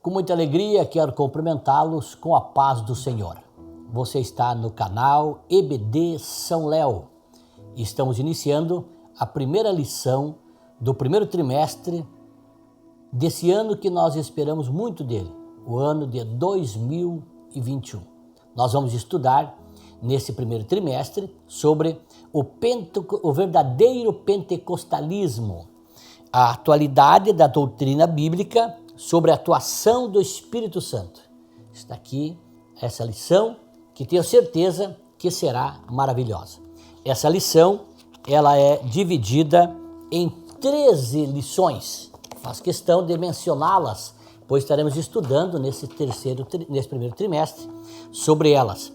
Com muita alegria, quero cumprimentá-los com a paz do Senhor. Você está no canal EBD São Léo. Estamos iniciando a primeira lição do primeiro trimestre desse ano que nós esperamos muito dele, o ano de 2021. Nós vamos estudar nesse primeiro trimestre sobre o verdadeiro pentecostalismo, a atualidade da doutrina bíblica sobre a atuação do Espírito Santo. Está aqui essa lição que tenho certeza que será maravilhosa. Essa lição, ela é dividida em 13 lições. Faço questão de mencioná-las, pois estaremos estudando nesse primeiro trimestre sobre elas.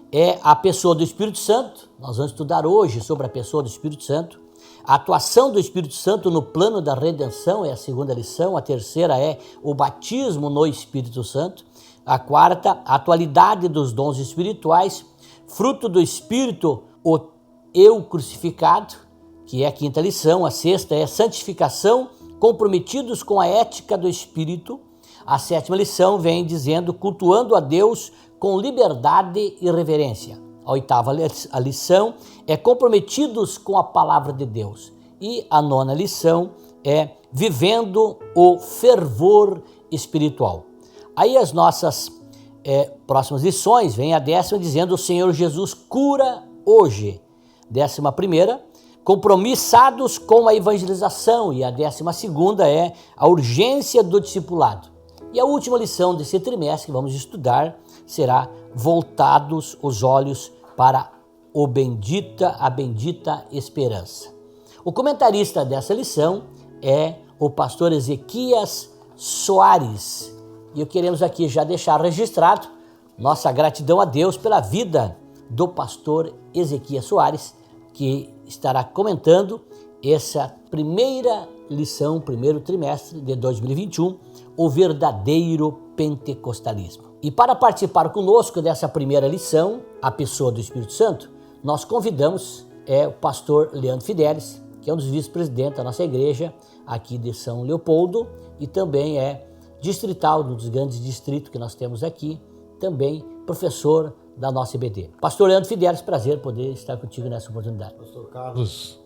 É a pessoa do Espírito Santo. Nós vamos estudar hoje sobre a pessoa do Espírito Santo. A atuação do Espírito Santo no plano da redenção é a segunda lição. A terceira é o batismo no Espírito Santo. A quarta, a atualidade dos dons espirituais, fruto do Espírito, o eu crucificado, que é a quinta lição. A sexta é santificação, comprometidos com a ética do Espírito. A sétima lição vem dizendo cultuando a Deus com liberdade e reverência. A oitava lição é comprometidos com a palavra de Deus. E a nona lição é vivendo o fervor espiritual. Aí as nossas próximas lições, vem a 10ª dizendo o Senhor Jesus cura hoje. 11ª, compromissados com a evangelização. E a 12ª é a urgência do discipulado. E a última lição desse trimestre que vamos estudar será voltados os olhos para a bendita esperança. O comentarista dessa lição é o pastor Ezequias Soares. E eu queremos aqui já deixar registrado nossa gratidão a Deus pela vida do pastor Ezequias Soares, que estará comentando essa primeira lição, primeiro trimestre de 2021, o verdadeiro pentecostalismo. E para participar conosco dessa primeira lição, a pessoa do Espírito Santo, nós convidamos o pastor Leandro Fidelis, que é um dos vice-presidentes da nossa igreja aqui de São Leopoldo e também é distrital, um dos grandes distritos que nós temos aqui, também professor da nossa IBD. Pastor Leandro Fidelis, prazer poder estar contigo nessa oportunidade. Pastor Carlos,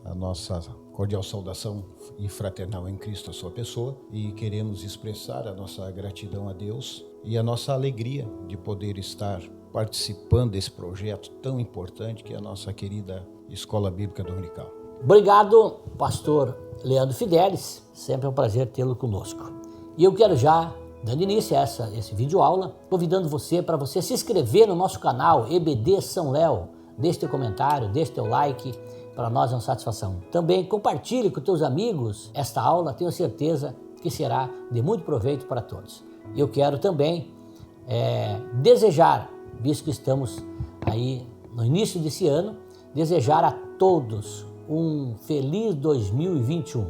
a nossa cordial saudação e fraternal em Cristo a sua pessoa, e queremos expressar a nossa gratidão a Deus e a nossa alegria de poder estar participando desse projeto tão importante que é a nossa querida Escola Bíblica Dominical. Obrigado, pastor Leandro Fidelis, sempre é um prazer tê-lo conosco. E eu quero já, dando início a esse vídeo aula, convidando você para você se inscrever no nosso canal EBD São Léo, deixe teu comentário, deixe teu like, para nós é uma satisfação. Também compartilhe com teus amigos esta aula, tenho certeza que será de muito proveito para todos. E eu quero também desejar, visto que estamos aí no início desse ano, desejar a todos um feliz 2021.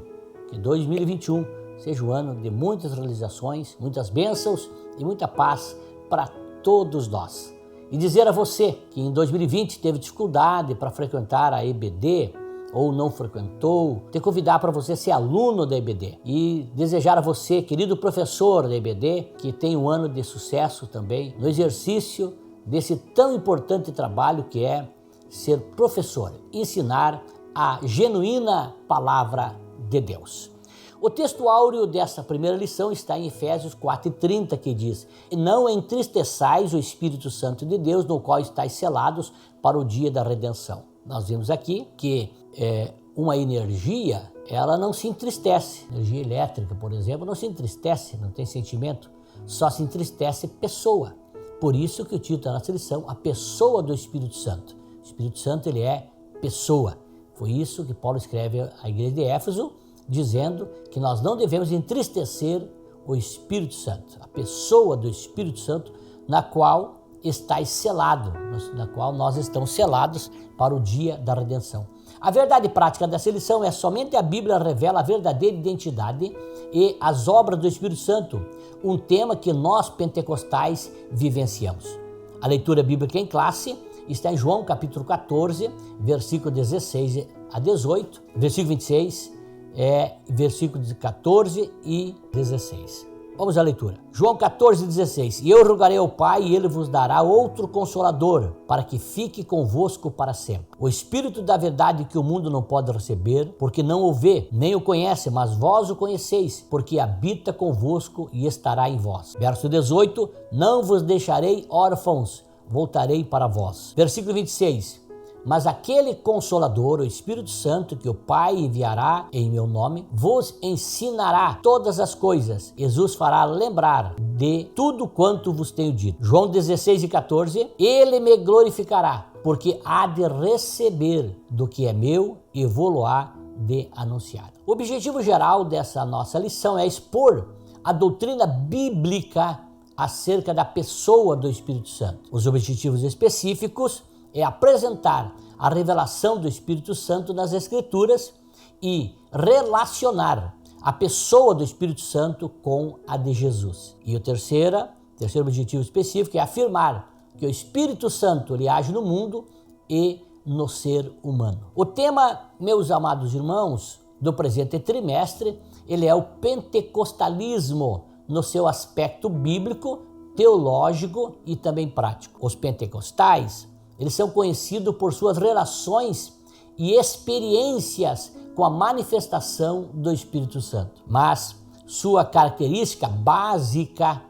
Que 2021 seja um ano de muitas realizações, muitas bênçãos e muita paz para todos nós. E dizer a você que em 2020 teve dificuldade para frequentar a EBD ou não frequentou, te convidar para você ser aluno da EBD e desejar a você, querido professor da EBD, que tenha um ano de sucesso também no exercício desse tão importante trabalho que é ser professor, ensinar a genuína palavra de Deus. O texto áureo dessa primeira lição está em Efésios 4:30, que diz: não entristeçais o Espírito Santo de Deus, no qual estáis selados para o dia da redenção. Nós vimos aqui que uma energia, ela não se entristece. Energia elétrica, por exemplo, não se entristece, não tem sentimento, só se entristece pessoa. Por isso que o título da nossa lição, a pessoa do Espírito Santo. O Espírito Santo, ele é pessoa. Foi isso que Paulo escreve à igreja de Éfeso, dizendo que nós não devemos entristecer o Espírito Santo, a pessoa do Espírito Santo, na qual estáis selado, na qual nós estamos selados para o dia da redenção. A verdade prática dessa lição é somente a Bíblia revela a verdadeira identidade e as obras do Espírito Santo, um tema que nós pentecostais vivenciamos. A leitura bíblica em classe está em João capítulo 14, versículo 16 a 18, versículo 26, versículos 14 e 16. Vamos à leitura. João 14,16. E eu rogarei ao Pai, e ele vos dará outro Consolador, para que fique convosco para sempre. O Espírito da verdade que o mundo não pode receber, porque não o vê, nem o conhece, mas vós o conheceis, porque habita convosco e estará em vós. Verso 18. Não vos deixarei órfãos, voltarei para vós. Versículo 26. Mas aquele Consolador, o Espírito Santo, que o Pai enviará em meu nome, vos ensinará todas as coisas. Jesus fará lembrar de tudo quanto vos tenho dito. João 16:14. Ele me glorificará, porque há de receber do que é meu e vou-lo-á de anunciar. O objetivo geral dessa nossa lição é expor a doutrina bíblica acerca da pessoa do Espírito Santo. Os objetivos específicos é apresentar a revelação do Espírito Santo nas Escrituras e relacionar a pessoa do Espírito Santo com a de Jesus. E o terceiro objetivo específico é afirmar que o Espírito Santo ele age no mundo e no ser humano. O tema, meus amados irmãos, do presente trimestre, ele é o pentecostalismo no seu aspecto bíblico, teológico e também prático. Os pentecostais, eles são conhecidos por suas relações e experiências com a manifestação do Espírito Santo. Mas sua característica básica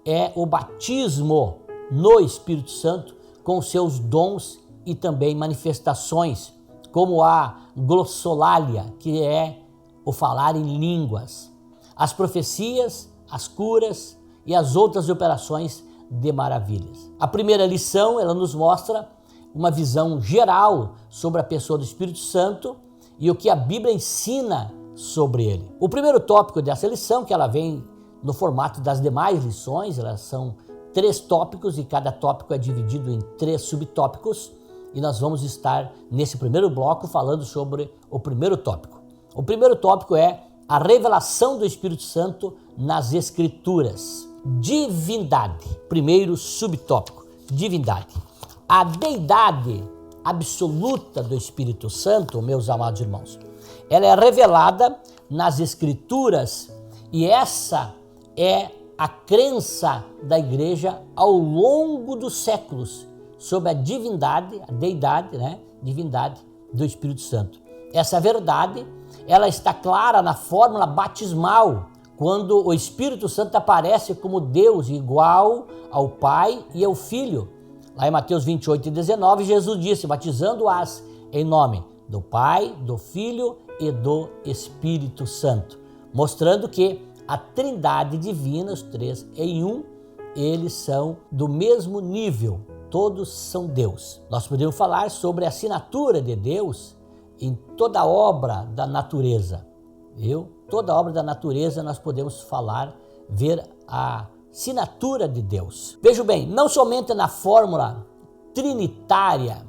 é o batismo no Espírito Santo com seus dons e também manifestações, como a glossolalia, que é o falar em línguas, as profecias, as curas e as outras operações de maravilhas. A primeira lição, ela nos mostra uma visão geral sobre a pessoa do Espírito Santo e o que a Bíblia ensina sobre ele. O primeiro tópico dessa lição, que ela vem no formato das demais lições, elas são 3 tópicos e cada tópico é dividido em 3 subtópicos, e nós vamos estar nesse primeiro bloco falando sobre o primeiro tópico. O primeiro tópico é a revelação do Espírito Santo nas Escrituras. Divindade. Primeiro subtópico, divindade. A deidade absoluta do Espírito Santo, meus amados irmãos, ela é revelada nas Escrituras e essa é a crença da igreja ao longo dos séculos sobre a divindade, a deidade, divindade do Espírito Santo. Essa verdade, ela está clara na fórmula batismal, quando o Espírito Santo aparece como Deus igual ao Pai e ao Filho. Lá em Mateus 28:19, Jesus disse, batizando-as em nome do Pai, do Filho e do Espírito Santo, mostrando que a trindade divina, os 3 em um, eles são do mesmo nível, todos são Deus. Nós podemos falar sobre a assinatura de Deus em toda obra da natureza, viu? Toda obra da natureza nós podemos falar, ver a assinatura de Deus. Veja bem, não somente na fórmula trinitária,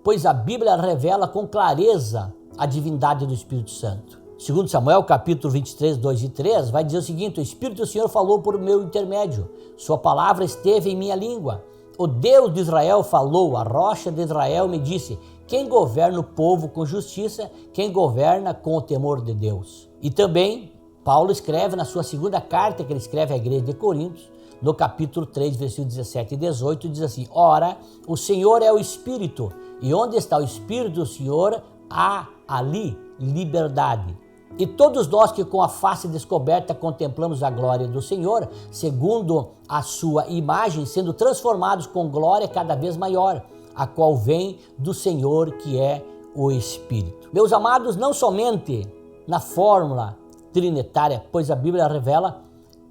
pois a Bíblia revela com clareza a divindade do Espírito Santo. Segundo Samuel, capítulo 23, 2 e 3, vai dizer o seguinte: o Espírito do Senhor falou por meu intermédio, sua palavra esteve em minha língua. O Deus de Israel falou, a rocha de Israel me disse, quem governa o povo com justiça, quem governa com o temor de Deus. E também Paulo escreve na sua segunda carta, que ele escreve à igreja de Coríntios, no capítulo 3, versículos 17 e 18, diz assim, ora, o Senhor é o Espírito, e onde está o Espírito do Senhor, há ali liberdade. E todos nós que com a face descoberta contemplamos a glória do Senhor, segundo a sua imagem, sendo transformados com glória cada vez maior, a qual vem do Senhor, que é o Espírito. Meus amados, não somente na fórmula trinitária, pois a Bíblia revela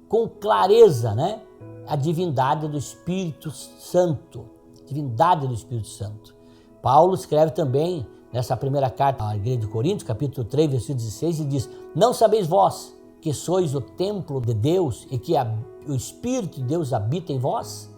com clareza, a divindade do Espírito Santo. Divindade do Espírito Santo. Paulo escreve também nessa primeira carta à igreja de Coríntios, capítulo 3, versículo 16, ele diz, não sabeis vós que sois o templo de Deus e que o Espírito de Deus habita em vós?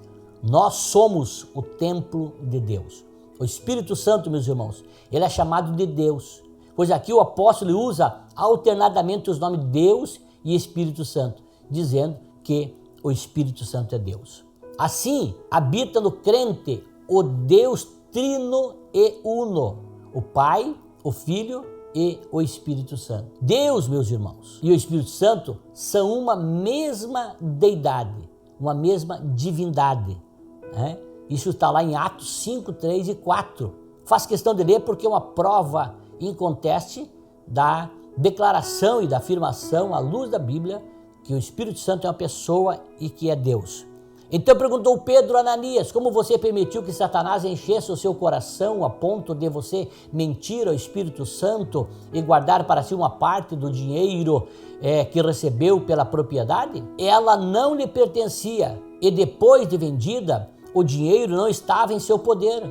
Nós somos o templo de Deus. O Espírito Santo, meus irmãos, ele é chamado de Deus, pois aqui o apóstolo usa alternadamente os nomes Deus e Espírito Santo, dizendo que o Espírito Santo é Deus. Assim, habita no crente o Deus trino e uno, o Pai, o Filho e o Espírito Santo. Deus, meus irmãos, e o Espírito Santo são uma mesma deidade, uma mesma divindade, né? Isso está lá em Atos 5, 3 e 4. Faço questão de ler porque é uma prova inconteste da declaração e da afirmação à luz da Bíblia que o Espírito Santo é uma pessoa e que é Deus. Então perguntou Pedro a Ananias: como você permitiu que Satanás enchesse o seu coração a ponto de você mentir ao Espírito Santo e guardar para si uma parte do dinheiro que recebeu pela propriedade? Ela não lhe pertencia e depois de vendida, o dinheiro não estava em seu poder.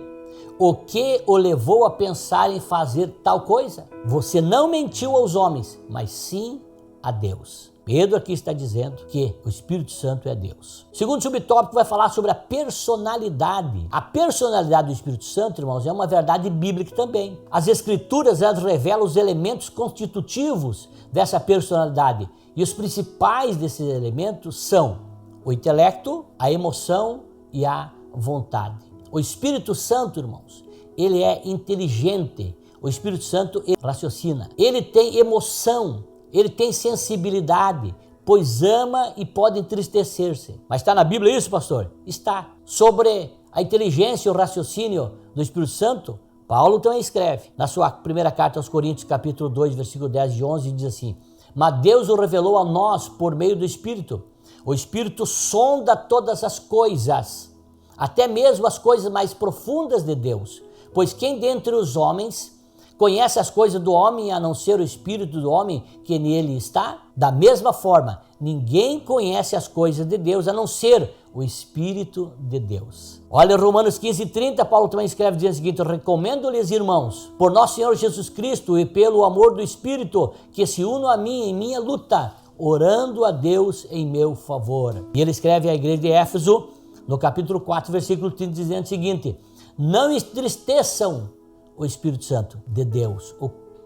O que o levou a pensar em fazer tal coisa? Você não mentiu aos homens, mas sim a Deus. Pedro aqui está dizendo que o Espírito Santo é Deus. Segundo subtópico vai falar sobre a personalidade. A personalidade do Espírito Santo, irmãos, é uma verdade bíblica também. As Escrituras, elas revelam os elementos constitutivos dessa personalidade. E os principais desses elementos são o intelecto, a emoção e a vontade. O Espírito Santo, irmãos, ele é inteligente. O Espírito Santo ele raciocina. Ele tem emoção. Ele tem sensibilidade, pois ama e pode entristecer-se. Mas está na Bíblia isso, pastor? Está. Sobre a inteligência e o raciocínio do Espírito Santo, Paulo também escreve. Na sua primeira carta aos Coríntios, capítulo 2, versículo 10 e 11, diz assim: mas Deus o revelou a nós por meio do Espírito. O Espírito sonda todas as coisas, até mesmo as coisas mais profundas de Deus. Pois quem dentre os homens conhece as coisas do homem, a não ser o Espírito do homem que nele está? Da mesma forma, ninguém conhece as coisas de Deus, a não ser o Espírito de Deus. Olha Romanos 15, 30, Paulo também escreve dizendo o seguinte: recomendo-lhes, irmãos, por nosso Senhor Jesus Cristo e pelo amor do Espírito, que se unam a mim em minha luta, orando a Deus em meu favor. E ele escreve à igreja de Éfeso, no capítulo 4, versículo 30, dizendo o seguinte: não entristeçam o Espírito Santo de Deus,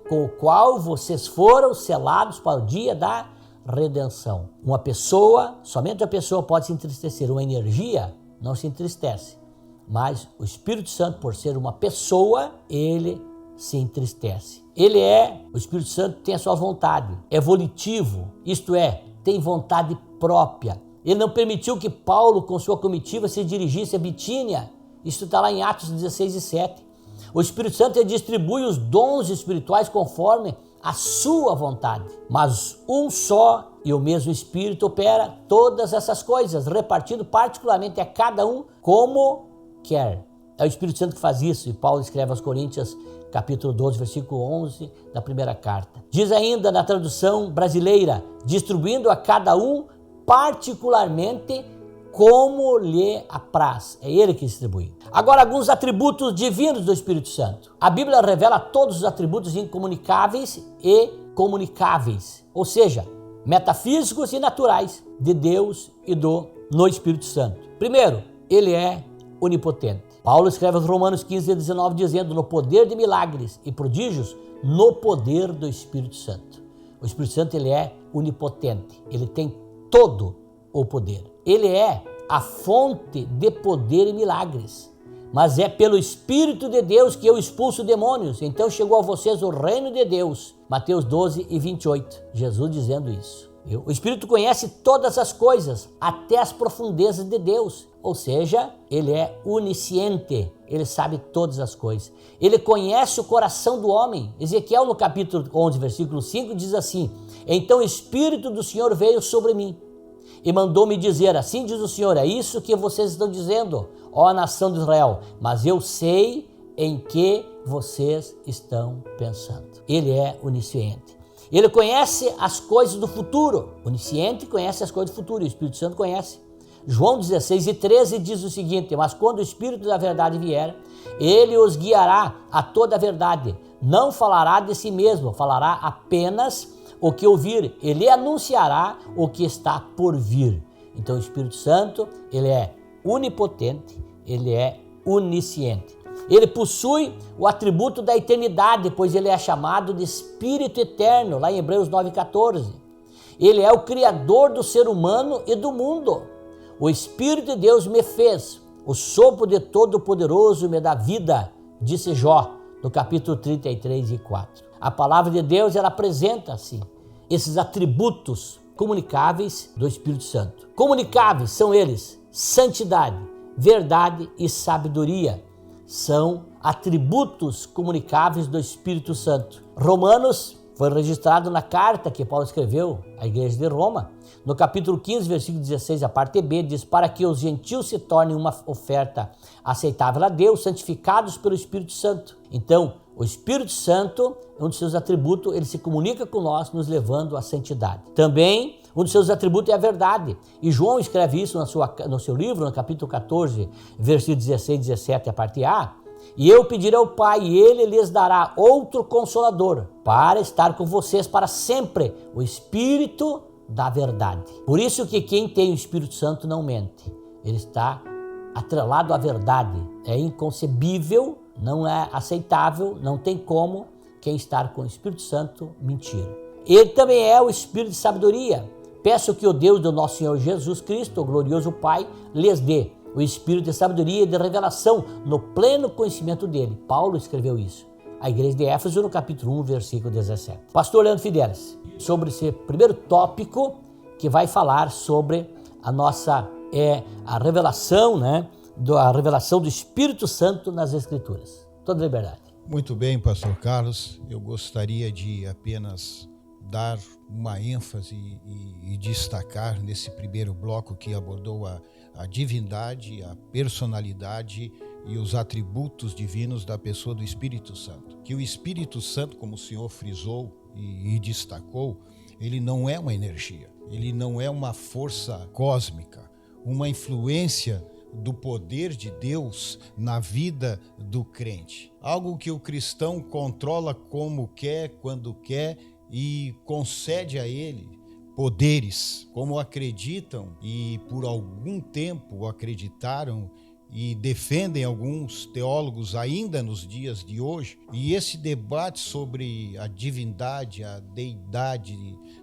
com o qual vocês foram selados para o dia da redenção. Uma pessoa, somente a pessoa pode se entristecer, uma energia não se entristece, mas o Espírito Santo, por ser uma pessoa, ele se entristece. O Espírito Santo tem a sua vontade, é volitivo, isto é, tem vontade própria. Ele não permitiu que Paulo, com sua comitiva, se dirigisse a Bitínia. Isso está lá em Atos 16 e 7. O Espírito Santo ele distribui os dons espirituais conforme a sua vontade. Mas um só e o mesmo Espírito opera todas essas coisas, repartindo particularmente a cada um como quer. É o Espírito Santo que faz isso. E Paulo escreve aos Coríntios, capítulo 12, versículo 11 da primeira carta. Diz ainda na tradução brasileira: distribuindo a cada um particularmente como lhe apraz. É ele que distribui. Agora, alguns atributos divinos do Espírito Santo. A Bíblia revela todos os atributos incomunicáveis e comunicáveis, ou seja, metafísicos e naturais de Deus e no Espírito Santo. Primeiro, ele é onipotente. Paulo escreve aos Romanos 15 e 19 dizendo: no poder de milagres e prodígios, no poder do Espírito Santo. O Espírito Santo ele é onipotente, ele tem todo o poder. Ele é a fonte de poder e milagres, mas é pelo Espírito de Deus que eu expulso demônios. Então chegou a vocês o reino de Deus. Mateus 12 e 28, Jesus dizendo isso. O Espírito conhece todas as coisas, até as profundezas de Deus, ou seja, ele é onisciente, ele sabe todas as coisas. Ele conhece o coração do homem. Ezequiel no capítulo 11, versículo 5 diz assim: então o Espírito do Senhor veio sobre mim e mandou-me dizer, assim diz o Senhor, é isso que vocês estão dizendo, ó nação de Israel, mas eu sei em que vocês estão pensando. Ele é onisciente. Ele conhece as coisas do futuro. Onisciente conhece as coisas do futuro, e o Espírito Santo conhece. João 16 e 13 diz o seguinte: mas quando o Espírito da verdade vier, ele os guiará a toda a verdade. Não falará de si mesmo, falará apenas o que ouvir, ele anunciará o que está por vir. Então o Espírito Santo, ele é onipotente, ele é onisciente. Ele possui o atributo da eternidade, pois ele é chamado de Espírito Eterno, lá em Hebreus 9,14. Ele é o Criador do ser humano e do mundo. O Espírito de Deus me fez, o sopro de Todo-Poderoso me dá vida, disse Jó, no capítulo 33 e 4. A palavra de Deus, ela apresenta assim esses atributos comunicáveis do Espírito Santo. Comunicáveis são eles: santidade, verdade e sabedoria. São atributos comunicáveis do Espírito Santo. Romanos foi registrado na carta que Paulo escreveu à igreja de Roma. No capítulo 15, versículo 16, a parte B, diz: para que os gentios se tornem uma oferta aceitável a Deus, santificados pelo Espírito Santo. Então, o Espírito Santo, um dos seus atributos, ele se comunica com nós, nos levando à santidade. Também, um dos seus atributos é a verdade. E João escreve isso no seu livro, no capítulo 14, versículo 16 e 17, a parte A. E eu pedirei ao Pai, e Ele lhes dará outro Consolador, para estar com vocês para sempre, o Espírito da verdade. Por isso que quem tem o Espírito Santo não mente. Ele está atrelado à verdade. É inconcebível, não é aceitável, não tem como quem está com o Espírito Santo mentir. Ele também é o Espírito de sabedoria. Peço que o Deus do nosso Senhor Jesus Cristo, o glorioso Pai, lhes dê o Espírito de sabedoria e de revelação no pleno conhecimento dele. Paulo escreveu isso à igreja de Éfeso no capítulo 1, versículo 17. Pastor Leandro Fidelis, sobre esse primeiro tópico que vai falar sobre a nossa a revelação, a revelação do Espírito Santo nas Escrituras. Toda liberdade. Muito bem, pastor Carlos. Eu gostaria de apenas dar uma ênfase e destacar nesse primeiro bloco que abordou a divindade, a personalidade e os atributos divinos da pessoa do Espírito Santo. Que o Espírito Santo, como o senhor frisou e destacou, ele não é uma energia, ele não é uma força cósmica, uma influência do poder de Deus na vida do crente. Algo que o cristão controla como quer, quando quer e concede a ele poderes, como acreditam e por algum tempo acreditaram e defendem alguns teólogos ainda nos dias de hoje. E esse debate sobre a divindade, a deidade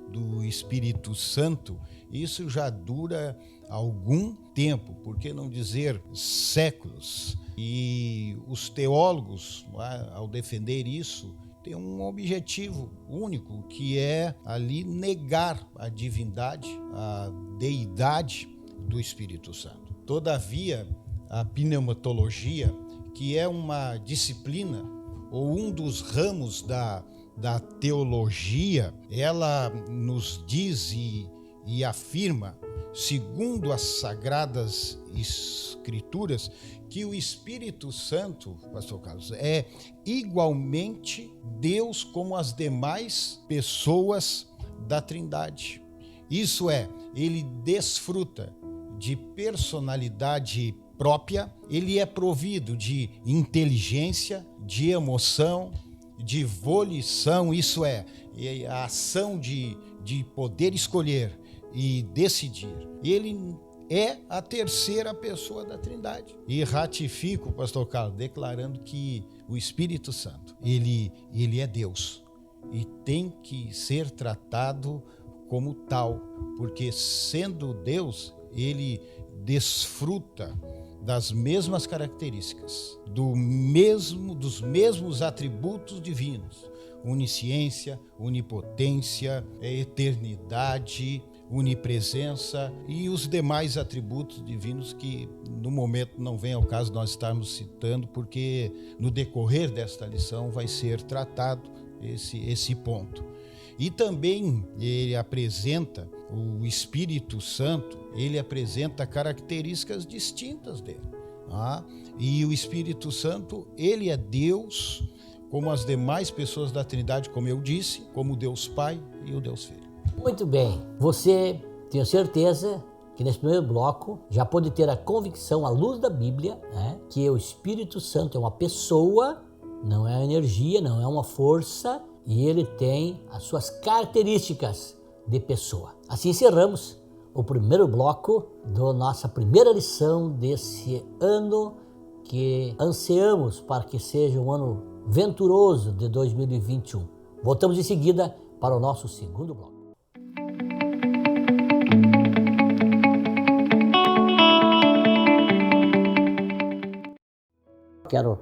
do Espírito Santo, isso já dura algum tempo, por que não dizer séculos? E os teólogos, ao defender isso, tem um objetivo único, que é ali negar a divindade, a deidade do Espírito Santo. Todavia, a pneumatologia, que é uma disciplina ou um dos ramos da teologia, ela nos diz e afirma, segundo as Sagradas Escrituras, que o Espírito Santo, pastor Carlos, é igualmente Deus como as demais pessoas da Trindade. Isso é, ele desfruta de personalidade própria, ele é provido de inteligência, de emoção, de volição, isso é, a ação de poder escolher e decidir. Ele é a terceira pessoa da Trindade. E ratifico, pastor Carlos, declarando que o Espírito Santo, ele é Deus e tem que ser tratado como tal, porque sendo Deus, desfruta das mesmas características, dos mesmos atributos divinos: onisciência, onipotência, eternidade, onipresença e os demais atributos divinos que no momento não vem ao caso nós estarmos citando, porque no decorrer desta lição vai ser tratado esse ponto. E também ele apresenta, o Espírito Santo, ele apresenta características distintas dele. E o Espírito Santo, ele é Deus, como as demais pessoas da Trindade, como eu disse, como o Deus Pai e o Deus Filho. Muito bem, você, tenho certeza que nesse primeiro bloco já pode ter a convicção à luz da Bíblia, que o Espírito Santo é uma pessoa, não é uma energia, não é uma força, e ele tem as suas características de pessoa. Assim encerramos o primeiro bloco da nossa primeira lição desse ano, que ansiamos para que seja um ano venturoso de 2021. Voltamos em seguida para o nosso segundo bloco. Quero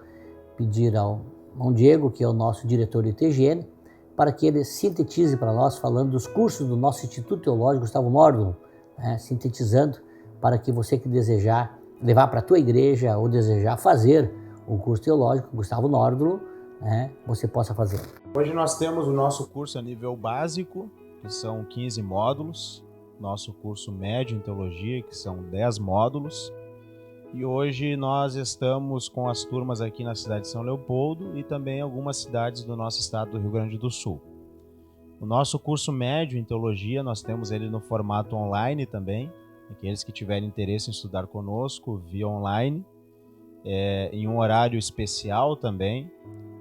pedir ao irmão Diego, que é o nosso diretor de TGN, para que ele sintetize para nós, falando dos cursos do nosso Instituto Teológico Gustavo Nórdolo, sintetizando para que você que desejar levar para a tua igreja ou desejar fazer o curso teológico Gustavo Nórdolo, você possa fazer. Hoje nós temos o nosso curso a nível básico, que são 15 módulos, nosso curso médio em teologia, que são 10 módulos, e hoje nós estamos com as turmas aqui na cidade de São Leopoldo e também em algumas cidades do nosso estado do Rio Grande do Sul. O nosso curso médio em teologia, nós temos ele no formato online também, aqueles que tiverem interesse em estudar conosco via online, em um horário especial também.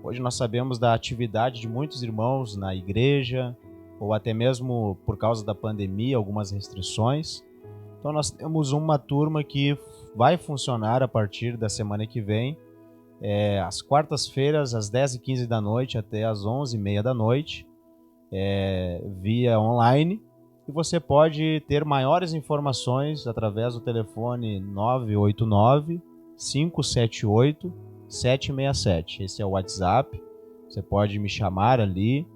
Hoje nós sabemos da atividade de muitos irmãos na igreja, ou até mesmo por causa da pandemia, algumas restrições. Então nós temos uma turma que vai funcionar a partir da semana que vem, às quartas-feiras, às 10h15 da noite até às 11h30 da noite, via online. E você pode ter maiores informações através do telefone 989-578-767. Esse é o WhatsApp, você pode me chamar ali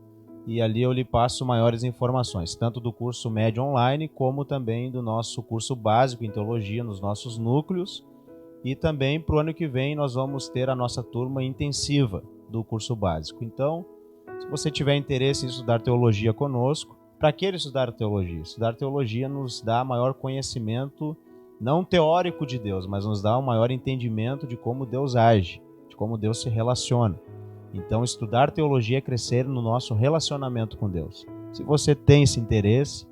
e ali eu lhe passo maiores informações, tanto do curso médio online, como também do nosso curso básico em teologia nos nossos núcleos. E também para o ano que vem nós vamos ter a nossa turma intensiva do curso básico. Então, se você tiver interesse em estudar teologia conosco, para que estudar teologia? Estudar teologia nos dá maior conhecimento, não teórico de Deus, mas nos dá um maior entendimento de como Deus age, de como Deus se relaciona. Então, estudar teologia é crescer no nosso relacionamento com Deus. Se você tem esse interesse,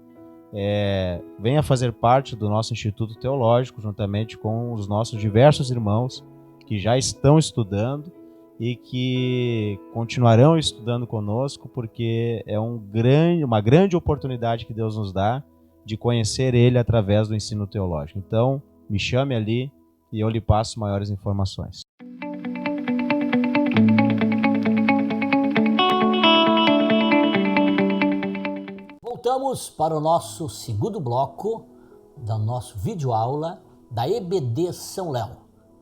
venha fazer parte do nosso Instituto Teológico, juntamente com os nossos diversos irmãos que já estão estudando e que continuarão estudando conosco, porque é uma grande oportunidade que Deus nos dá de conhecer Ele através do ensino teológico. Então, me chame ali e eu lhe passo maiores informações. Voltamos para o nosso segundo bloco do nosso videoaula da EBD São Léo.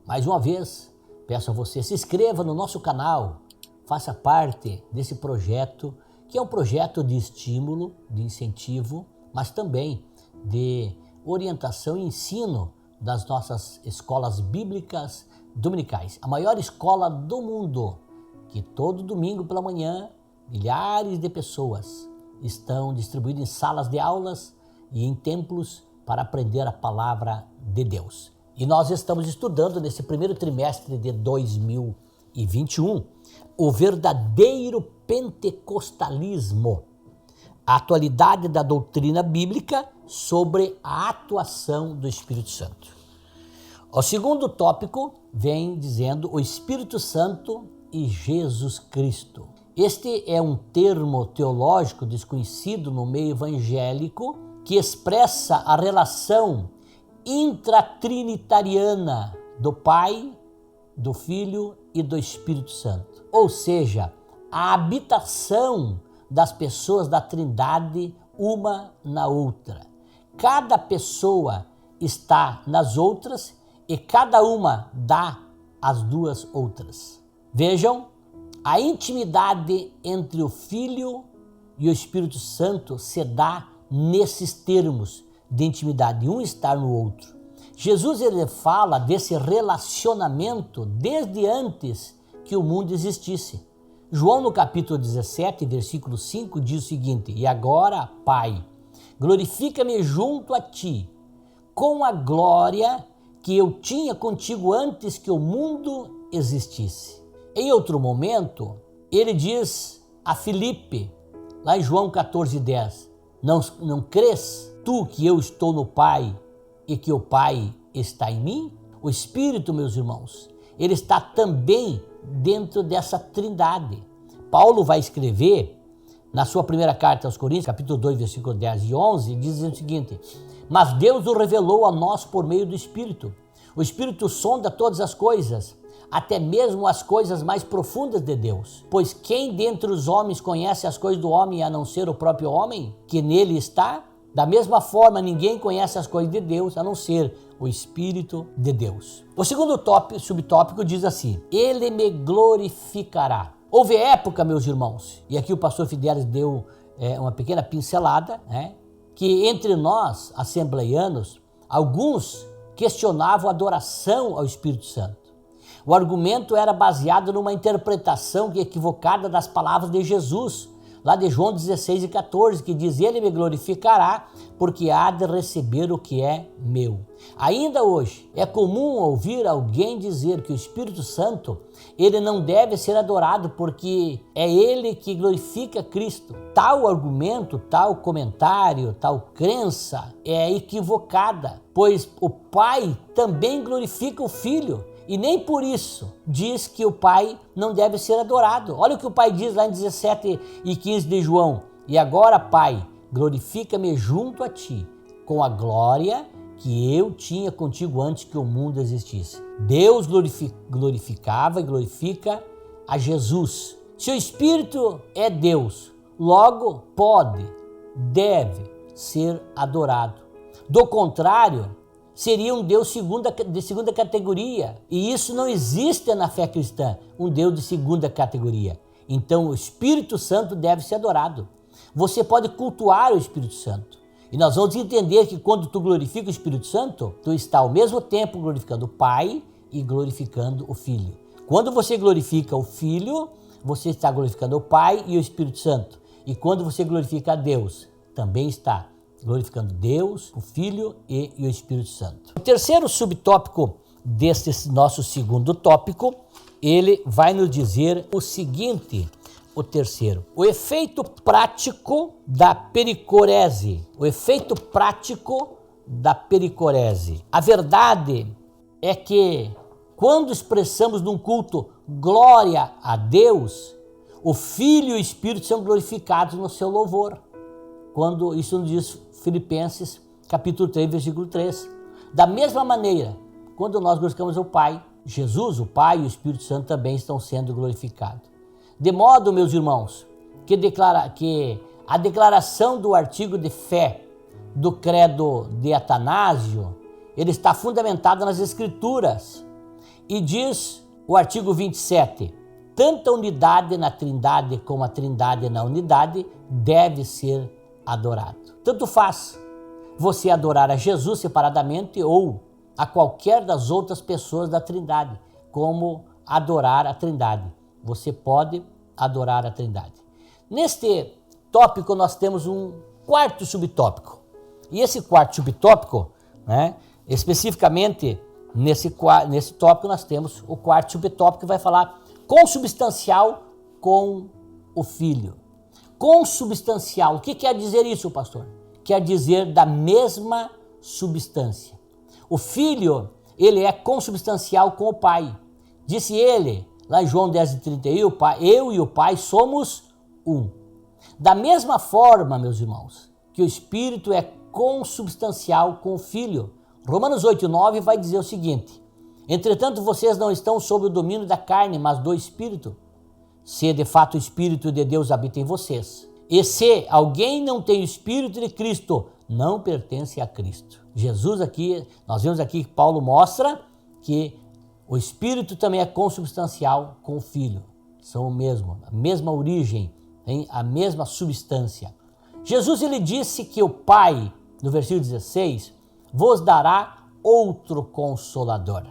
Mais uma vez, peço a você, se inscreva no nosso canal, faça parte desse projeto, que é um projeto de estímulo, de incentivo, mas também de orientação e ensino das nossas escolas bíblicas dominicais. A maior escola do mundo, que todo domingo pela manhã, milhares de pessoas estão distribuídas em salas de aulas e em templos para aprender a palavra de Deus. E nós estamos estudando nesse primeiro trimestre de 2021 o verdadeiro pentecostalismo, a atualidade da doutrina bíblica sobre a atuação do Espírito Santo. O segundo tópico vem dizendo o Espírito Santo e Jesus Cristo. Este é um termo teológico desconhecido no meio evangélico que expressa a relação intratrinitariana do Pai, do Filho e do Espírito Santo. Ou seja, a habitação das pessoas da Trindade uma na outra. Cada pessoa está nas outras e cada uma dá as duas outras. Vejam, a intimidade entre o Filho e o Espírito Santo se dá nesses termos de intimidade, um estar no outro. Jesus ele fala desse relacionamento desde antes que o mundo existisse. João no capítulo 17, versículo 5 diz o seguinte: E agora, Pai, glorifica-me junto a ti, com a glória que eu tinha contigo antes que o mundo existisse. Em outro momento, ele diz a Filipe, lá em João 14:10, não crês tu que eu estou no Pai e que o Pai está em mim? O Espírito, meus irmãos, ele está também dentro dessa trindade. Paulo vai escrever na sua primeira carta aos Coríntios, capítulo 2, versículos 10 e 11, dizendo o seguinte: Mas Deus o revelou a nós por meio do Espírito. O Espírito sonda todas as coisas, até mesmo as coisas mais profundas de Deus. Pois quem dentre os homens conhece as coisas do homem a não ser o próprio homem que nele está? Da mesma forma, ninguém conhece as coisas de Deus a não ser o Espírito de Deus. O segundo subtópico diz assim: Ele me glorificará. Houve época, meus irmãos, e aqui o pastor Fidelis deu uma pequena pincelada, né, que entre nós, assembleianos, alguns questionavam a adoração ao Espírito Santo. O argumento era baseado numa interpretação equivocada das palavras de Jesus, lá de João 16 e 14, que diz: ele me glorificará, porque há de receber o que é meu. Ainda hoje, é comum ouvir alguém dizer que o Espírito Santo, ele não deve ser adorado, porque é ele que glorifica Cristo. Tal argumento, tal comentário, tal crença é equivocada, pois o Pai também glorifica o Filho. E nem por isso diz que o Pai não deve ser adorado. Olha o que o Pai diz lá em 17 e 15 de João. E agora, Pai, glorifica-me junto a ti, com a glória que eu tinha contigo antes que o mundo existisse. Deus glorificava e glorifica a Jesus. Se o Espírito é Deus, logo pode, deve ser adorado. Do contrário, seria um Deus de segunda categoria. E isso não existe na fé cristã, um Deus de segunda categoria. Então o Espírito Santo deve ser adorado. Você pode cultuar o Espírito Santo. E nós vamos entender que quando tu glorifica o Espírito Santo, tu está ao mesmo tempo glorificando o Pai e glorificando o Filho. Quando você glorifica o Filho, você está glorificando o Pai e o Espírito Santo. E quando você glorifica a Deus, também está glorificando Deus, o Filho e o Espírito Santo. O terceiro subtópico deste nosso segundo tópico, ele vai nos dizer o seguinte, o terceiro: o efeito prático da pericorese. O efeito prático da pericorese. A verdade é que quando expressamos num culto glória a Deus, o Filho e o Espírito são glorificados no seu louvor. Quando isso nos diz Filipenses, capítulo 3, versículo 3. Da mesma maneira, quando nós glorificamos o Pai, Jesus, o Pai e o Espírito Santo também estão sendo glorificados. De modo, meus irmãos, que a declaração do artigo de fé do credo de Atanásio, ele está fundamentado nas Escrituras. E diz o artigo 27, tanto a unidade na Trindade como a Trindade na unidade deve ser adorado. Tanto faz você adorar a Jesus separadamente ou a qualquer das outras pessoas da Trindade, como adorar a Trindade. Você pode adorar a Trindade. Neste tópico nós temos um quarto subtópico. E esse quarto subtópico, né, especificamente nesse tópico nós temos o quarto subtópico que vai falar consubstancial com o Filho. Consubstancial, o que quer dizer isso, pastor? Quer dizer da mesma substância. O Filho, ele é consubstancial com o Pai. Disse ele, lá em João 10:31, eu e o Pai somos um. Da mesma forma, meus irmãos, que o Espírito é consubstancial com o Filho. Romanos 8:9 vai dizer o seguinte: entretanto, vocês não estão sob o domínio da carne, mas do Espírito, se de fato o Espírito de Deus habita em vocês. E se alguém não tem o Espírito de Cristo, não pertence a Cristo. Jesus aqui, nós vemos aqui que Paulo mostra que o Espírito também é consubstancial com o Filho. São o mesmo, a mesma origem, tem a mesma substância. Jesus, ele disse que o Pai, no versículo 16, vos dará outro Consolador.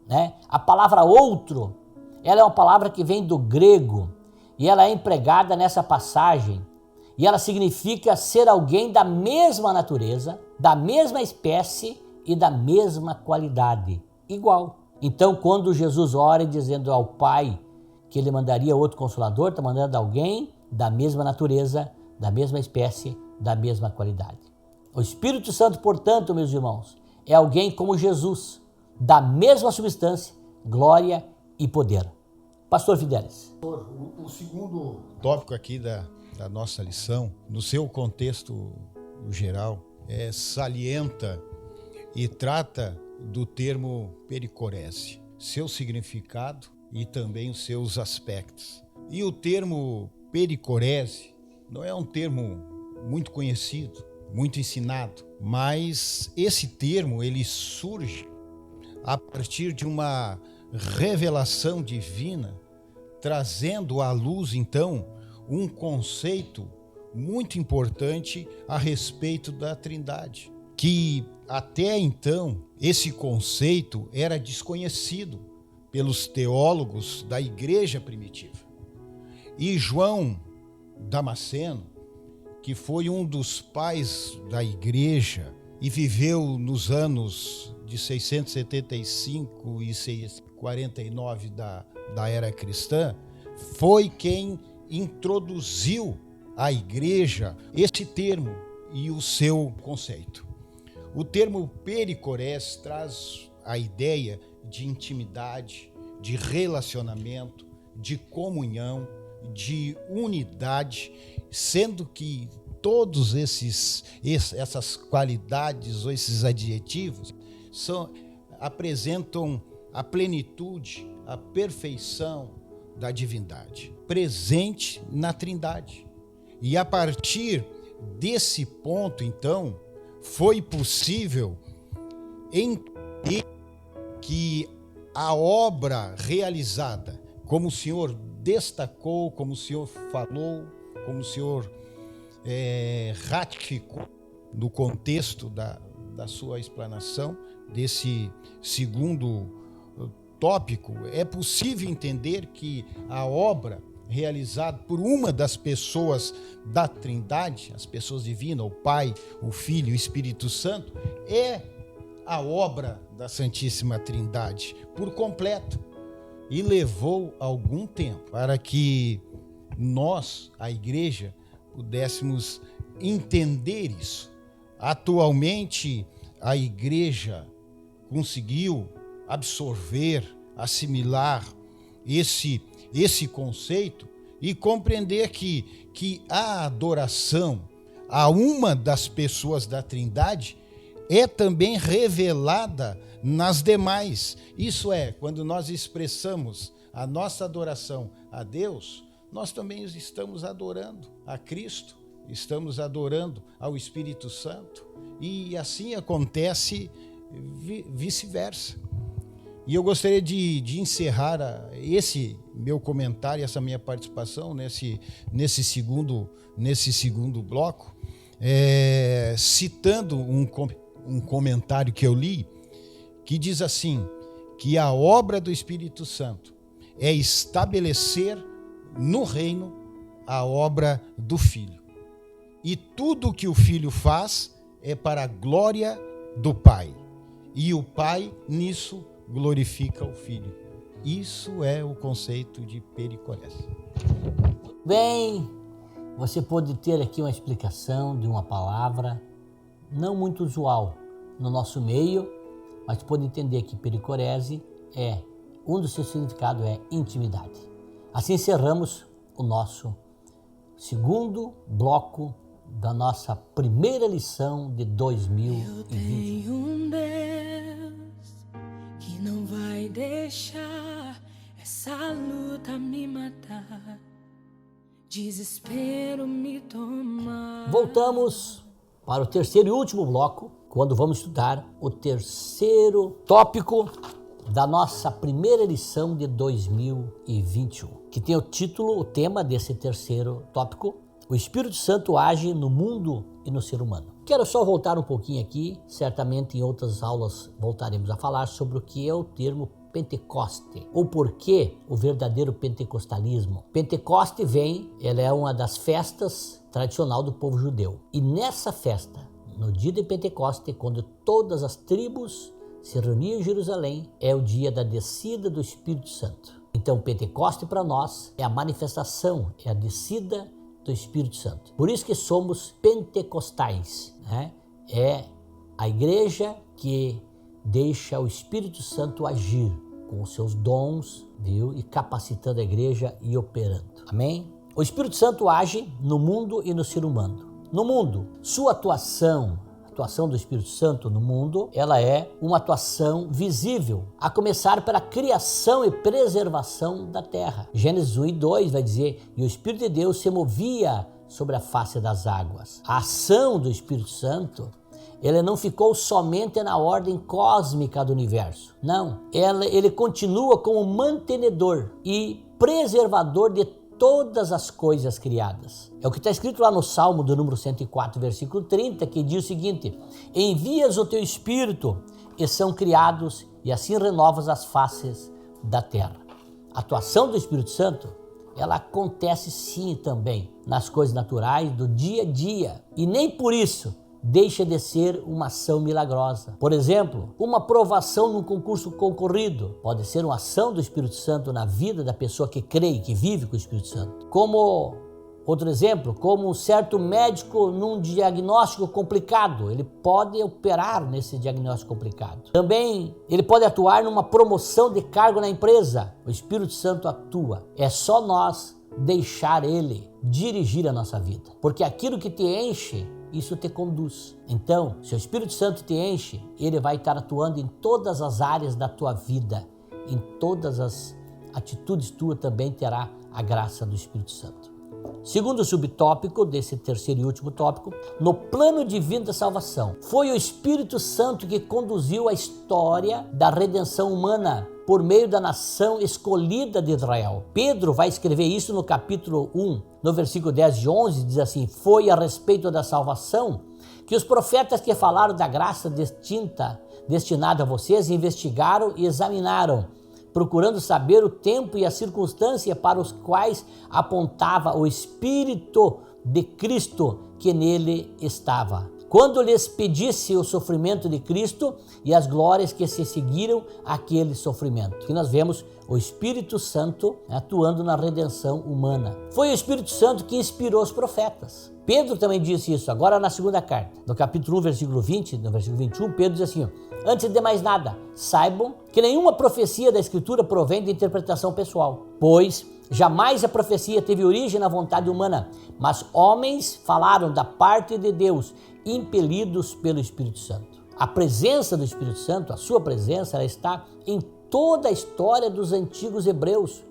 Né? A palavra outro, ela é uma palavra que vem do grego e ela é empregada nessa passagem e ela significa ser alguém da mesma natureza, da mesma espécie e da mesma qualidade, igual. Então, quando Jesus ora dizendo ao Pai que ele mandaria outro Consolador, está mandando alguém da mesma natureza, da mesma espécie, da mesma qualidade. O Espírito Santo, portanto, meus irmãos, é alguém como Jesus, da mesma substância, glória e poder. Pastor Fidelis. O segundo tópico aqui da nossa lição, no seu contexto geral, salienta e trata do termo pericorese, seu significado e também os seus aspectos. E o termo pericorese não é um termo muito conhecido, muito ensinado, mas esse termo ele surge a partir de uma revelação divina trazendo à luz, então, um conceito muito importante a respeito da Trindade, que até então esse conceito era desconhecido pelos teólogos da igreja primitiva. E João Damasceno, que foi um dos pais da igreja e viveu nos anos de 675 e 649 da era cristã, foi quem introduziu à igreja esse termo e o seu conceito. O termo pericorés traz a ideia de intimidade, de relacionamento, de comunhão, de unidade, sendo que todos essas qualidades ou esses adjetivos apresentam a plenitude, a perfeição da divindade, presente na Trindade. E a partir desse ponto, então, foi possível entender que a obra realizada, como o Senhor destacou, como o Senhor falou, como o Senhor ratificou no contexto da sua explanação desse segundo tópico, é possível entender que a obra realizada por uma das pessoas da Trindade, as pessoas divinas, o Pai, o Filho e o Espírito Santo, é a obra da Santíssima Trindade por completo. E levou algum tempo para que nós, a igreja, pudéssemos entender isso. Atualmente, a igreja conseguiu absorver, assimilar esse conceito e compreender que a adoração a uma das pessoas da Trindade é também revelada nas demais. Isso é, quando nós expressamos a nossa adoração a Deus, nós também estamos adorando a Cristo, estamos adorando ao Espírito Santo, e assim acontece vice-versa. E eu gostaria de encerrar esse meu comentário, essa minha participação nesse segundo bloco, citando um comentário que eu li, que diz assim, que a obra do Espírito Santo é estabelecer no reino a obra do Filho. E tudo que o Filho faz é para a glória do Pai. E o Pai, nisso, glorifica o Filho. Isso é o conceito de pericorés. Bem, você pode ter aqui uma explicação de uma palavra não muito usual no nosso meio, mas pode entender que pericorese um dos seus significados é intimidade. Assim encerramos o nosso segundo bloco da nossa primeira lição de 2020. Eu tenho um Deus que não vai deixar essa luta me matar, desespero me tomar. Voltamos para o terceiro e último bloco, quando vamos estudar o terceiro tópico da nossa primeira lição de 2021, que tem o tema desse terceiro tópico: o Espírito Santo age no mundo e no ser humano. Quero só voltar um pouquinho aqui, certamente em outras aulas voltaremos a falar sobre o que é o termo Pentecoste, ou por que o verdadeiro pentecostalismo. Pentecoste ela é uma das festas tradicional do povo judeu. E nessa festa, no dia de Pentecoste, quando todas as tribos se reuniam em Jerusalém, é o dia da descida do Espírito Santo. Então, Pentecoste para nós é a manifestação, é a descida do Espírito Santo. Por isso que somos pentecostais, né? É a igreja que deixa o Espírito Santo agir com os seus dons, viu? E capacitando a igreja e operando. Amém? O Espírito Santo age no mundo e no ser humano. No mundo, sua atuação do Espírito Santo no mundo, ela é uma atuação visível, a começar pela criação e preservação da terra. Gênesis 1:2 vai dizer, e o Espírito de Deus se movia sobre a face das águas. A ação do Espírito Santo, ele não ficou somente na ordem cósmica do universo. Não, ele continua como mantenedor e preservador de todas as coisas criadas. É o que está escrito lá no Salmo do número 104, versículo 30, que diz o seguinte: envias o teu Espírito e são criados, e assim renovas as faces da terra. A atuação do Espírito Santo, ela acontece sim também nas coisas naturais do dia a dia, e nem por isso deixa de ser uma ação milagrosa. Por exemplo, uma aprovação num concurso concorrido pode ser uma ação do Espírito Santo na vida da pessoa que crê e que vive com o Espírito Santo. Como outro exemplo, como um certo médico num diagnóstico complicado, ele pode operar nesse diagnóstico complicado. Também ele pode atuar numa promoção de cargo na empresa. O Espírito Santo atua. É só nós deixar ele dirigir a nossa vida, porque aquilo que te enche, isso te conduz. Então, se o Espírito Santo te enche, ele vai estar atuando em todas as áreas da tua vida, em todas as atitudes tuas também terá a graça do Espírito Santo. Segundo subtópico desse terceiro e último tópico, no plano divino da salvação, foi o Espírito Santo que conduziu a história da redenção humana por meio da nação escolhida de Israel. Pedro vai escrever isso no capítulo 1, no versículo 10 e 11, diz assim: foi a respeito da salvação que os profetas que falaram da graça destinada a vocês investigaram e examinaram, procurando saber o tempo e a circunstância para os quais apontava o Espírito de Cristo que nele estava, quando lhes pedisse o sofrimento de Cristo e as glórias que se seguiram àquele sofrimento. Aqui nós vemos o Espírito Santo atuando na redenção humana. Foi o Espírito Santo que inspirou os profetas. Pedro também disse isso, agora na segunda carta, no capítulo 1, versículo 20, no versículo 21, Pedro diz assim: antes de mais nada, saibam que nenhuma profecia da Escritura provém de interpretação pessoal, pois jamais a profecia teve origem na vontade humana, mas homens falaram da parte de Deus, impelidos pelo Espírito Santo. A presença do Espírito Santo, a sua presença, ela está em toda a história dos antigos hebreus,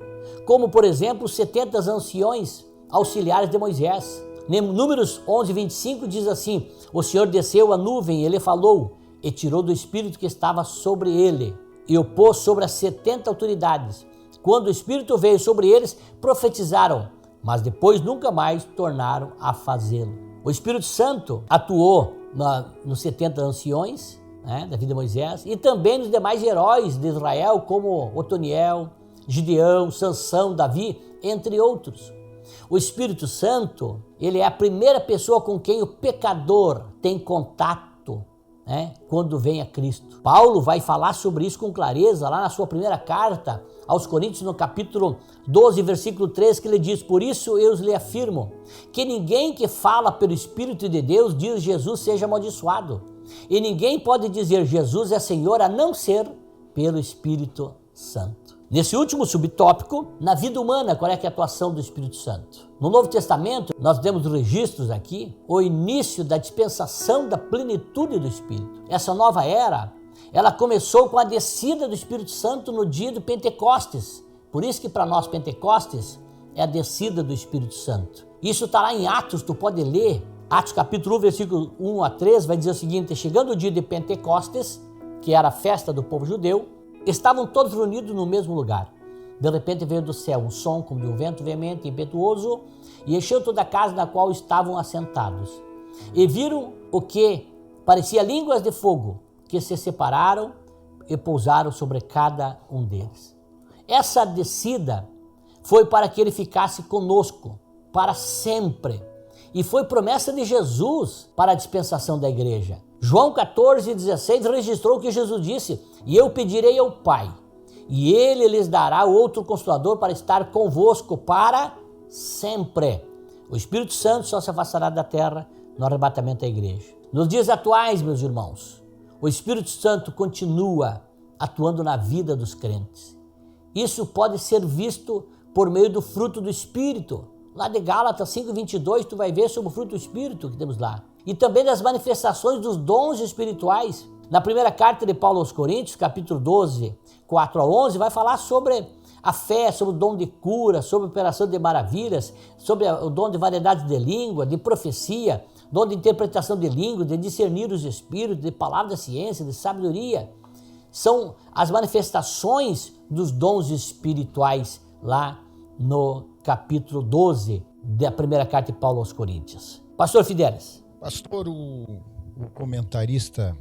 como por exemplo os 70 anciões auxiliares de Moisés. Números 11, 25 diz assim: o Senhor desceu a nuvem, ele falou, e tirou do Espírito que estava sobre ele, e o pôs sobre as 70 autoridades. Quando o Espírito veio sobre eles, profetizaram, mas depois nunca mais tornaram a fazê-lo. O Espírito Santo atuou nos 70 anciões, da vida de Moisés, e também nos demais heróis de Israel, como Otoniel, Gideão, Sansão, Davi, entre outros. O Espírito Santo, ele é a primeira pessoa com quem o pecador tem contato, quando vem a Cristo. Paulo vai falar sobre isso com clareza lá na sua primeira carta aos Coríntios, no capítulo 12, versículo 3, que ele diz: por isso eu lhe afirmo que ninguém que fala pelo Espírito de Deus diz Jesus seja amaldiçoado, e ninguém pode dizer Jesus é Senhor a não ser pelo Espírito Santo. Nesse último subtópico, na vida humana, qual é que é a atuação do Espírito Santo? No Novo Testamento, nós temos registros aqui, o início da dispensação da plenitude do Espírito. Essa nova era, ela começou com a descida do Espírito Santo no dia do Pentecostes. Por isso que para nós Pentecostes é a descida do Espírito Santo. Isso está lá em Atos, tu pode ler. Atos capítulo 1, versículo 1 a 3, vai dizer o seguinte: chegando o dia de Pentecostes, que era a festa do povo judeu, estavam todos reunidos no mesmo lugar. De repente veio do céu um som como de um vento veemente e impetuoso e encheu toda a casa na qual estavam assentados. E viram o que parecia línguas de fogo, que se separaram e pousaram sobre cada um deles. Essa descida foi para que ele ficasse conosco para sempre. E foi promessa de Jesus para a dispensação da igreja. João 14,16 registrou que Jesus disse: e eu pedirei ao Pai, e ele lhes dará outro Consolador para estar convosco para sempre. O Espírito Santo só se afastará da terra no arrebatamento da igreja. Nos dias atuais, meus irmãos, o Espírito Santo continua atuando na vida dos crentes. Isso pode ser visto por meio do fruto do Espírito. Lá de Gálatas 5,22, tu vai ver sobre o fruto do Espírito que temos lá. E também das manifestações dos dons espirituais. Na primeira carta de Paulo aos Coríntios, capítulo 12, 4 a 11, vai falar sobre a fé, sobre o dom de cura, sobre a operação de maravilhas, sobre o dom de variedade de língua, de profecia, dom de interpretação de língua, de discernir os espíritos, de palavra da ciência, de sabedoria. São as manifestações dos dons espirituais lá no capítulo 12 da primeira carta de Paulo aos Coríntios. Pastor Fidelis. Pastor, o comentarista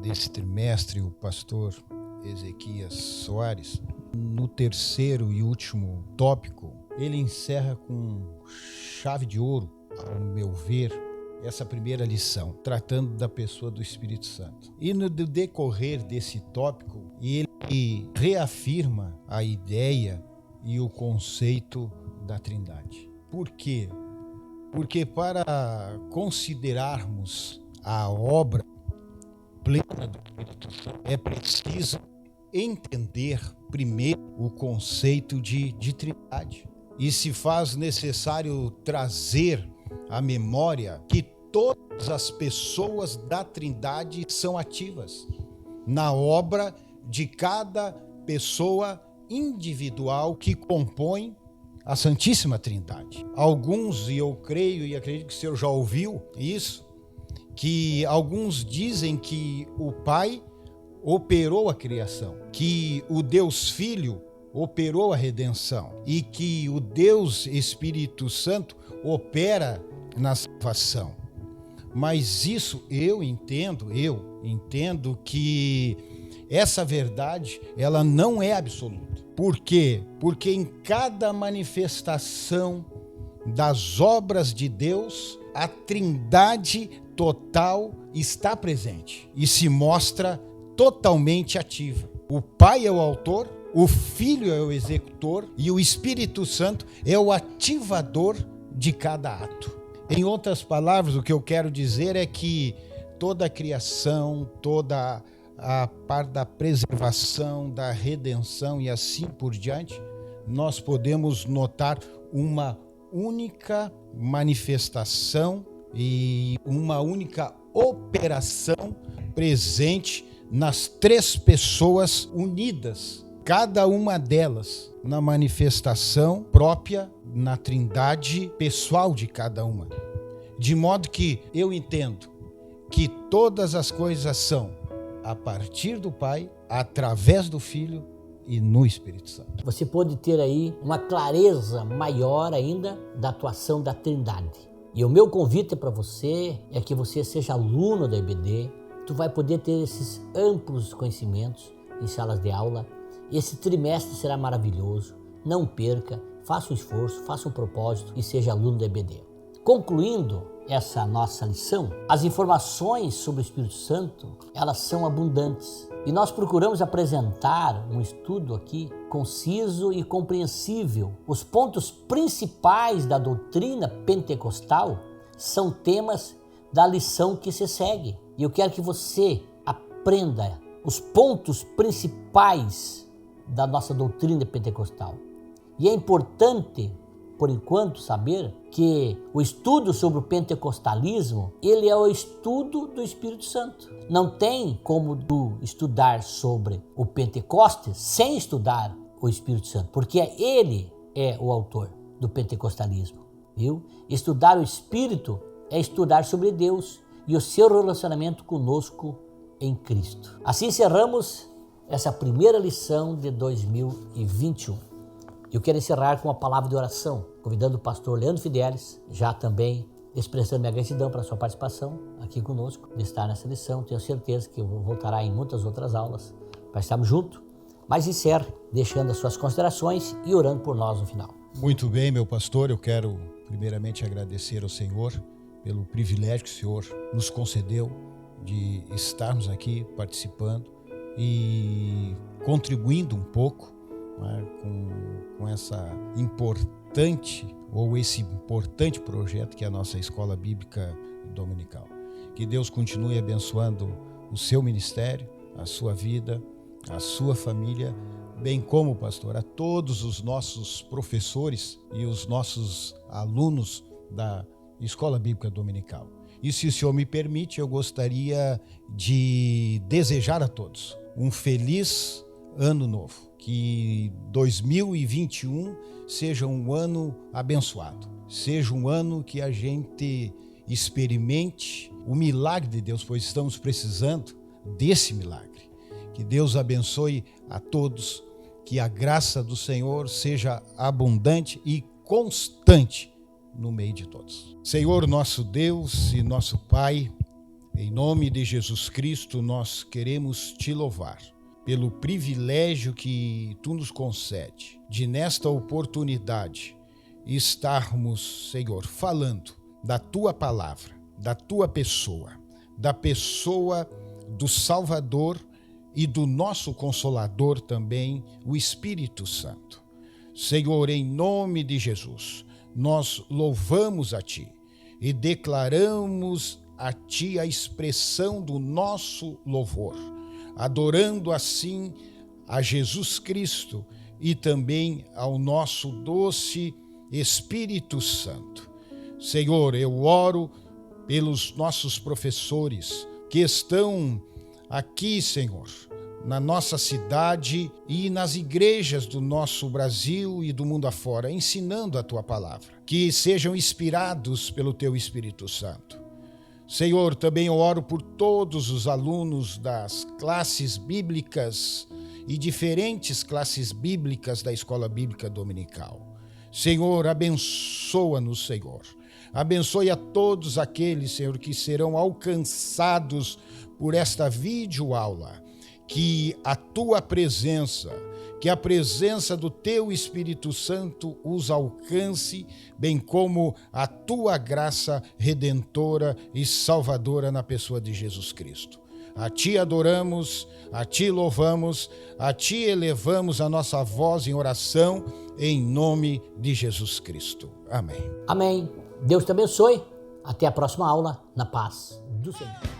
desse trimestre, o pastor Ezequias Soares, no terceiro e último tópico, ele encerra com chave de ouro, ao meu ver, essa primeira lição, tratando da pessoa do Espírito Santo. E no decorrer desse tópico, ele reafirma a ideia e o conceito da Trindade. Por quê? Porque para considerarmos a obra plena do Espírito Santo, é preciso entender primeiro o conceito de Trindade. E se faz necessário trazer à memória que todas as pessoas da Trindade são ativas na obra de cada pessoa individual que compõe a Santíssima Trindade. Alguns, e eu creio e acredito que o senhor já ouviu isso, que alguns dizem que o Pai operou a criação, que o Deus Filho operou a redenção e que o Deus Espírito Santo opera na salvação. Mas isso eu entendo que essa verdade ela não é absoluta. Por quê? Porque em cada manifestação das obras de Deus, a Trindade total está presente e se mostra totalmente ativa. O Pai é o autor, o Filho é o executor e o Espírito Santo é o ativador de cada ato. Em outras palavras, o que eu quero dizer é que toda a criação, toda a parte da preservação, da redenção e assim por diante, nós podemos notar uma única manifestação e uma única operação presente nas três pessoas unidas, cada uma delas na manifestação própria, na trindade pessoal de cada uma. De modo que eu entendo que todas as coisas são a partir do Pai, através do Filho e no Espírito Santo. Você pode ter aí uma clareza maior ainda da atuação da Trindade. E o meu convite para você é que você seja aluno da EBD. Tu vai poder ter esses amplos conhecimentos em salas de aula. Esse trimestre será maravilhoso. Não perca, faça um esforço, faça um propósito e seja aluno da EBD. Concluindo essa nossa lição, as informações sobre o Espírito Santo, elas são abundantes. E nós procuramos apresentar um estudo aqui conciso e compreensível. Os pontos principais da doutrina pentecostal são temas da lição que se segue. E eu quero que você aprenda os pontos principais da nossa doutrina pentecostal. E é importante, por enquanto, saber que o estudo sobre o pentecostalismo, ele é o estudo do Espírito Santo. Não tem como tu estudar sobre o Pentecostes sem estudar o Espírito Santo, porque ele é o autor do pentecostalismo, viu? Estudar o Espírito é estudar sobre Deus e o seu relacionamento conosco em Cristo. Assim encerramos essa primeira lição de 2021. Eu quero encerrar com uma palavra de oração, convidando o pastor Leandro Fidelis, já também expressando minha gratidão pela sua participação aqui conosco, de estar nessa lição. Tenho certeza que voltará em muitas outras aulas para estarmos juntos. Mas encerre deixando as suas considerações e orando por nós no final. Muito bem, meu pastor, eu quero primeiramente agradecer ao Senhor pelo privilégio que o Senhor nos concedeu de estarmos aqui participando e contribuindo um pouco, né, com essa esse importante projeto que é a nossa Escola Bíblica Dominical. Que Deus continue abençoando o seu ministério, a sua vida, a sua família, bem como, pastor, a todos os nossos professores e os nossos alunos da Escola Bíblica Dominical. E se o senhor me permite, eu gostaria de desejar a todos um feliz ano novo. Que 2021 seja um ano abençoado, seja um ano que a gente experimente o milagre de Deus, pois estamos precisando desse milagre. Que Deus abençoe a todos, que a graça do Senhor seja abundante e constante no meio de todos. Senhor, nosso Deus e nosso Pai, em nome de Jesus Cristo, nós queremos te louvar pelo privilégio que tu nos concede de, nesta oportunidade, estarmos, Senhor, falando da tua palavra, da tua pessoa, da pessoa do Salvador e do nosso Consolador também, o Espírito Santo. Senhor, em nome de Jesus, nós louvamos a Ti e declaramos a Ti a expressão do nosso louvor, adorando assim a Jesus Cristo e também ao nosso doce Espírito Santo. Senhor, eu oro pelos nossos professores que estão aqui, Senhor, na nossa cidade e nas igrejas do nosso Brasil e do mundo afora, ensinando a Tua palavra, que sejam inspirados pelo Teu Espírito Santo. Senhor, também eu oro por todos os alunos das classes bíblicas e diferentes classes bíblicas da Escola Bíblica Dominical. Senhor, abençoa-nos, Senhor. Abençoe a todos aqueles, Senhor, que serão alcançados por esta videoaula. Que a Tua presença, que a presença do Teu Espírito Santo os alcance, bem como a Tua graça redentora e salvadora na pessoa de Jesus Cristo. A Ti adoramos, a Ti louvamos, a Ti elevamos a nossa voz em oração, em nome de Jesus Cristo. Amém. Amém. Deus te abençoe. Até a próxima aula, na paz do Senhor.